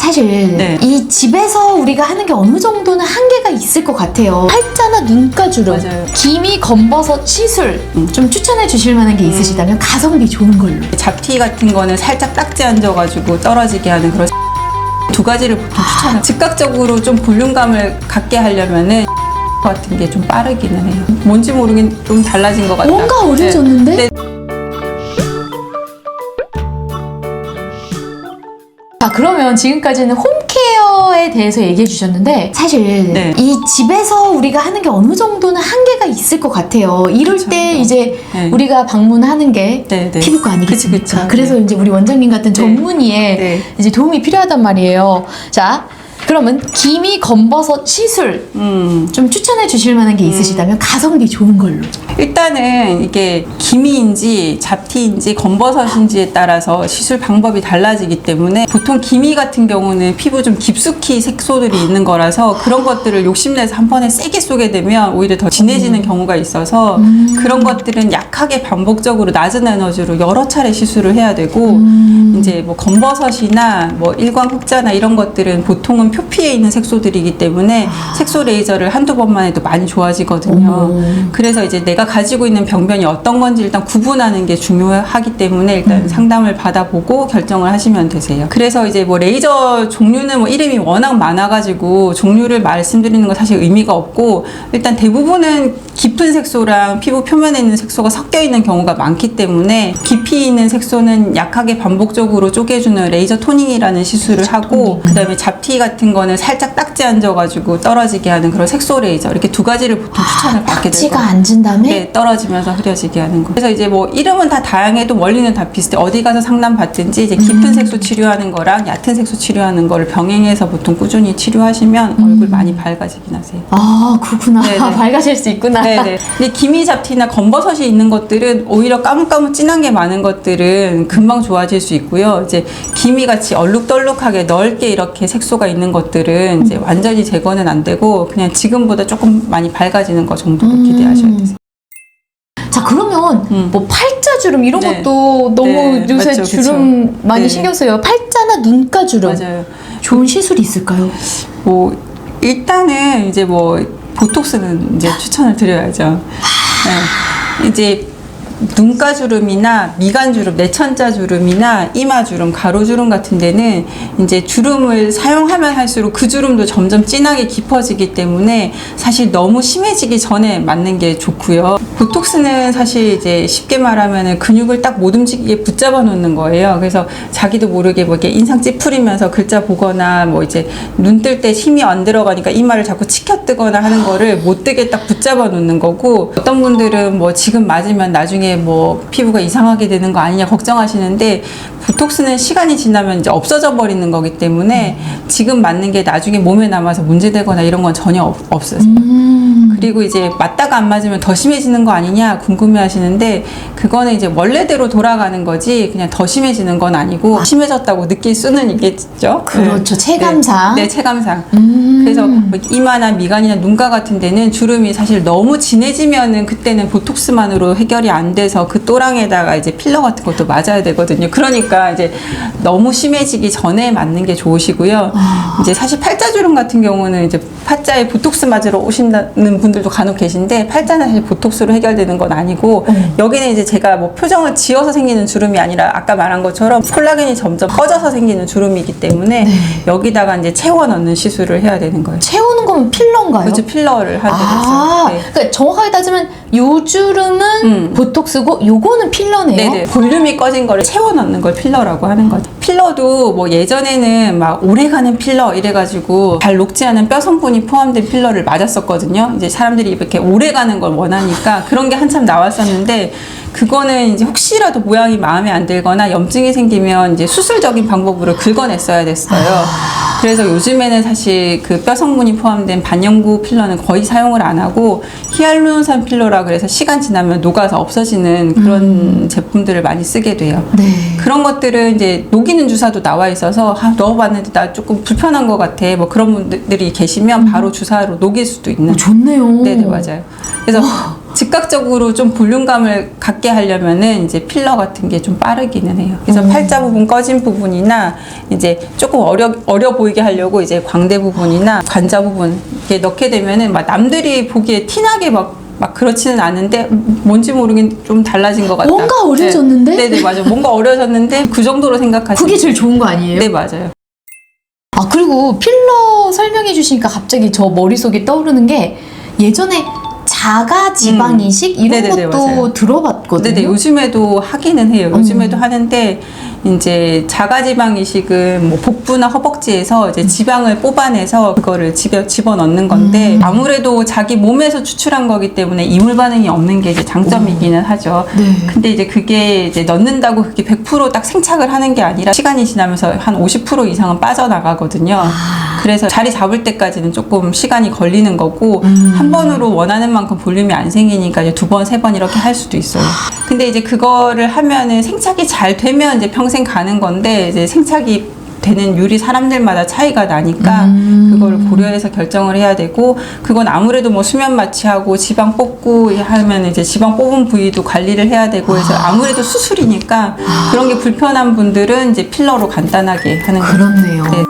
사실 네. 이 집에서 우리가 하는 게 어느 정도는 한계가 있을 것 같아요. 팔자나 눈가주름, 맞아요. 기미, 검버섯, 시술 좀 추천해 주실 만한 게 있으시다면 가성비 좋은 걸로. 잡티 같은 거는 살짝 딱지 앉아가지고 떨어지게 하는 그런 두 가지를 보통 추천해요. 즉각적으로 좀 볼륨감을 갖게 하려면은 같은 게 좀 빠르기는 해요. 뭔지 모르긴 좀 달라진 것 같아요. 뭔가 어려졌는데? 네. 자, 그러면 지금까지는 홈케어에 대해서 얘기해 주셨는데 사실 네. 이 집에서 우리가 하는 게 어느 정도는 한계가 있을 것 같아요. 이럴 그쵸, 때 그쵸. 이제 네. 우리가 방문하는 게 네, 네. 피부과 아니겠습니까? 그쵸, 그쵸. 그래서 네. 이제 우리 원장님 같은 네. 전문의의 네. 이제 도움이 필요하단 말이에요. 자, 그러면 기미, 검버섯, 시술 좀 추천해 주실 만한 게 있으시다면 가성비 좋은 걸로. 일단은 이게 기미인지 잡티인지 검버섯인지에 따라서 시술 방법이 달라지기 때문에 보통 기미 같은 경우는 피부 좀 깊숙이 색소들이 있는 거라서 그런 것들을 욕심내서 한 번에 세게 쏘게 되면 오히려 더 진해지는 경우가 있어서 그런 것들은 약하게 반복적으로 낮은 에너지로 여러 차례 시술을 해야 되고 이제 뭐 검버섯이나 뭐 일광 흑자나 이런 것들은 보통은 표피에 있는 색소들이기 때문에 색소 레이저를 한두 번만 해도 많이 좋아지거든요. 그래서 이제 내가 가지고 있는 병변이 어떤 건지 일단 구분하는 게 중요하기 때문에 일단 상담을 받아보고 결정을 하시면 되세요. 그래서 이제 뭐 레이저 종류는 뭐 이름이 워낙 많아가지고 종류를 말씀드리는 건 사실 의미가 없고 일단 대부분은 깊은 색소랑 피부 표면에 있는 색소가 섞여 있는 경우가 많기 때문에 깊이 있는 색소는 약하게 반복적으로 쪼개주는 레이저 토닝이라는 시술을 하고 그다음에 잡티 같은 거는 살짝 딱지 앉아가지고 떨어지게 하는 그런 색소 레이저 이렇게 두 가지를 보통 추천을 받게 되고 딱지가 앉은 다음에 네, 떨어지면서 흐려지게 하는 거. 그래서 이제 뭐 이름은 다 다양해도 원리는 다 비슷해. 어디 가서 상담 받든지 이제 깊은 색소 치료하는 거랑 얕은 색소 치료하는 거를 병행해서 보통 꾸준히 치료하시면 얼굴 많이 밝아지긴 하세요. 아, 그렇구나. 네네. 밝아질 수 있구나. 네네. 근데 기미 잡티나 검버섯이 있는 것들은 오히려 까뭇까뭇 진한 게 많은 것들은 금방 좋아질 수 있고요. 이제 기미 같이 얼룩덜룩하게 넓게 이렇게 색소가 있는 것들은 이제 완전히 제거는 안 되고 그냥 지금보다 조금 많이 밝아지는 거 정도로 기대하셔야 되세요. 자, 그러면 뭐 팔자주름 이런 네. 것도 너무 네, 요새 맞죠, 주름 그쵸. 많이 네. 신경 써요. 팔자나 눈가주름. 맞아요. 좋은 시술이 있을까요? 뭐 일단은 이제 뭐 보톡스는 이제 추천을 드려야죠. 네. 이제 눈가주름이나 미간주름, 내천자주름이나 이마주름, 가로주름 같은 데는 이제 주름을 사용하면 할수록 그 주름도 점점 진하게 깊어지기 때문에 사실 너무 심해지기 전에 맞는 게 좋고요. 보톡스는 사실 이제 쉽게 말하면 근육을 딱 못 움직이게 붙잡아 놓는 거예요. 그래서 자기도 모르게 뭐 이렇게 인상 찌푸리면서 글자 보거나 뭐 이제 눈 뜰 때 힘이 안 들어가니까 이마를 자꾸 치켜뜨거나 하는 거를 못 뜨게 딱 붙잡아 놓는 거고 어떤 분들은 뭐 지금 맞으면 나중에 뭐 피부가 이상하게 되는 거 아니냐 걱정하시는데 보톡스는 시간이 지나면 이제 없어져 버리는 거기 때문에 지금 맞는 게 나중에 몸에 남아서 문제되거나 이런 건 전혀 없어요. 그리고 이제 맞다가 안 맞으면 더 심해지는 거 아니냐 궁금해 하시는데 그거는 이제 원래대로 돌아가는 거지 그냥 더 심해지는 건 아니고 심해졌다고 느낄 수는 있겠죠. 그렇죠. 네. 체감상. 네, 체감상. 그래서 뭐 이마나 미간이나 눈가 같은 데는 주름이 사실 너무 진해지면은 그때는 보톡스만으로 해결이 안 돼서 그 또랑에다가 이제 필러 같은 것도 맞아야 되거든요. 그러니까 이제 너무 심해지기 전에 맞는 게 좋으시고요. 이제 사실 팔자주름 같은 경우는 이제 팔자에 보톡스 맞으러 오신다는 분들도 간혹 계신데 팔자는 사실 보톡스로 해결되는 건 아니고 여기는 이제 제가 뭐 표정을 지어서 생기는 주름이 아니라 아까 말한 것처럼 콜라겐이 점점 꺼져서 생기는 주름이기 때문에 여기다가 이제 채워 넣는 시술을 해야 되는 거예요. 채우는 거면 필러인가요? 그렇죠. 필러를 하게 아, 되죠. 네. 그러니까 정확하게 따지면 요 주름은 보톡스고 요거는 필러네요. 네네. 볼륨이 꺼진 거를 채워 넣는 걸 필러라고 하는 거죠. 필러도 뭐 예전에는 막 오래가는 필러 이래가지고 잘 녹지 않은 뼈 성분이 포함된 필러를 맞았었거든요. 이제 사람들이 이렇게 오래가는 걸 원하니까 그런 게 한참 나왔었는데 그거는 이제 혹시라도 모양이 마음에 안 들거나 염증이 생기면 이제 수술적인 방법으로 긁어냈어야 됐어요. 그래서 요즘에는 사실 그 뼈 성분이 포함된 반영구 필러는 거의 사용을 안 하고 히알루론산 필러라 그래서 시간 지나면 녹아서 없어지는 그런 제품들을 많이 쓰게 돼요. 네. 그런 것들은 이제 녹이는 주사도 나와 있어서 넣어봤는데 나 조금 불편한 것 같아. 뭐 그런 분들이 계시면 바로 주사로 녹일 수도 있는. 좋네요. 네네 맞아요. 그래서 즉각적으로 좀 볼륨감을 갖게 하려면은 이제 필러 같은 게 좀 빠르기는 해요. 그래서 팔자 부분 꺼진 부분이나 이제 조금 어려 보이게 하려고 이제 광대 부분이나 관자 부분 이렇게 넣게 되면은 막 남들이 보기에 티나게 막 그렇지는 않은데 뭔지 모르긴 좀 달라진 것 같다. 뭔가 어려졌는데? 네네 맞아요. 뭔가 어려졌는데 그 정도로 생각하시면 그게 제일 좋은 거 아니에요? 네 맞아요. 아, 그리고 필러 설명해 주시니까 갑자기 저 머릿속에 떠오르는 게 예전에 자가 지방 이식 이런 네네네, 것도 맞아요. 들어봤거든요. 네네 요즘에도 하기는 해요. 요즘에도 하는데 이제 자가지방 이식은 뭐 복부나 허벅지에서 이제 지방을 뽑아내서 그거를 집어 넣는 건데 아무래도 자기 몸에서 추출한 거기 때문에 이물 반응이 없는 게 이제 장점이기는 하죠. 네. 근데 이제 그게 이제 넣는다고 그게 100%딱 생착을 하는 게 아니라 시간이 지나면서 한 50% 이상은 빠져나가거든요. 그래서 자리 잡을 때까지는 조금 시간이 걸리는 거고 한 번으로 원하는 만큼 볼륨이 안 생기니까 이제 2번, 3번 이렇게 할 수도 있어요. 근데 이제 그거를 하면은 생착이 잘 되면 이제 평생 가는 건데 이제 생착이 되는 율이 사람들마다 차이가 나니까 그거를 고려해서 결정을 해야 되고 그건 아무래도 뭐 수면 마취하고 지방 뽑고 하면 이제 지방 뽑은 부위도 관리를 해야 되고 해서 아무래도 수술이니까 그런 게 불편한 분들은 이제 필러로 간단하게 하는 거죠. 그렇네요. 네.